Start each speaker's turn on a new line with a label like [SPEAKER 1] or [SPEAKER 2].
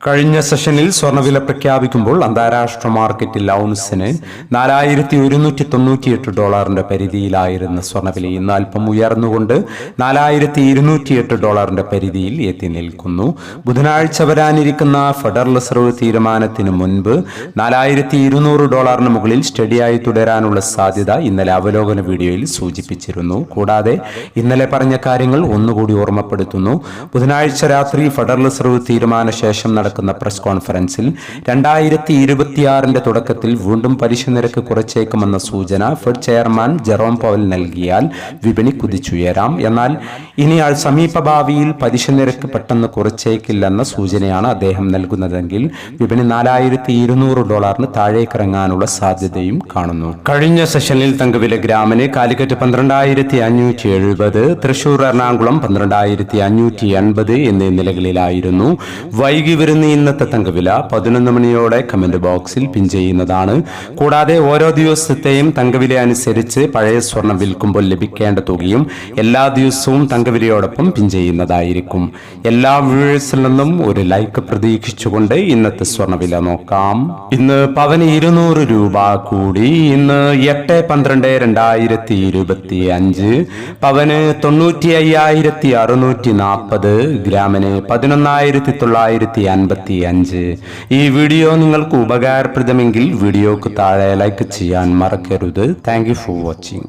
[SPEAKER 1] കഴിഞ്ഞ സെഷനിൽ സ്വർണ്ണവില പ്രഖ്യാപിക്കുമ്പോൾ അന്താരാഷ്ട്ര മാർക്കറ്റിൽ ഔൺസിന് $4,198 പരിധിയിലായിരുന്ന സ്വർണ്ണവില ഇന്ന് അല്പം ഉയർന്നുകൊണ്ട് $4,208 പരിധിയിൽ എത്തി നിൽക്കുന്നു. ബുധനാഴ്ച വരാനിരിക്കുന്ന ഫെഡറൽ റിസർവ് തീരുമാനത്തിന് മുൻപ് $4,200 മുകളിൽ സ്റ്റഡിയായി തുടരാനുള്ള സാധ്യത ഇന്നലെ അവലോകന വീഡിയോയിൽ സൂചിപ്പിച്ചിരുന്നു. കൂടാതെ ഇന്നലെ പറഞ്ഞ കാര്യങ്ങൾ ഒന്നുകൂടി ഓർമ്മപ്പെടുത്തുന്നു. ബുധനാഴ്ച രാത്രി ഫെഡറൽ റിസർവ് തീരുമാന ശേഷം നടക്കുന്ന പ്രസ് കോൺഫറൻസിൽ 2026 തുടക്കത്തിൽ വീണ്ടും പലിശ നിരക്ക് കുറച്ചേക്കുമെന്ന സൂചന ഫെഡ് ചെയർമാൻ ജെറോം പവൽ നൽകിയാൽ വിപണി കുതിച്ചുയരാം. എന്നാൽ ഇനി സമീപഭാവിയിൽ പലിശ നിരക്ക് പെട്ടെന്ന് കുറച്ചേക്കില്ലെന്ന സൂചനയാണ് അദ്ദേഹം നൽകുന്നതെങ്കിൽ വിപണി $4,200 താഴേക്കിറങ്ങാനുള്ള സാധ്യതയും കാണുന്നു. കഴിഞ്ഞ സെഷനിൽ തങ്കവില ഗ്രാമിന് കാലിക്കറ്റ് 12,570, തൃശൂർ എറണാകുളം 12,580 എന്നീ നിലകളിലായിരുന്നു. വൈകി വരുന്ന ഇന്നത്തെ തങ്കവില 11 മണിയോടെ കമന്റ് ബോക്സിൽ പിൻ ചെയ്യുന്നതാണ്. കൂടാതെ ഓരോ ദിവസത്തെയും തങ്കവില അനുസരിച്ച് പഴയ സ്വർണം വിൽക്കുമ്പോൾ ലഭിക്കേണ്ട തുകയും എല്ലാ ദിവസവും തങ്കവിലയോടൊപ്പം പിൻ ചെയ്യുന്നതായിരിക്കും. എല്ലാ വ്യൂവേഴ്സിൽ നിന്നും ഒരു ലൈക്ക് പ്രതീക്ഷിച്ചുകൊണ്ട് ഇന്നത്തെ സ്വർണ്ണവില നോക്കാം. ഇന്ന് പവന് 200 രൂപ കൂടി. ഇന്ന് 8/12/2025 പവന് 95,640, ഗ്രാമിന് 11,955. ഈ വീഡിയോ നിങ്ങൾക്ക് ഉപകാരപ്രദമെങ്കിൽ വീഡിയോക്ക് താഴെ ലൈക്ക് ചെയ്യാൻ മറക്കരുത്. Thank you for watching.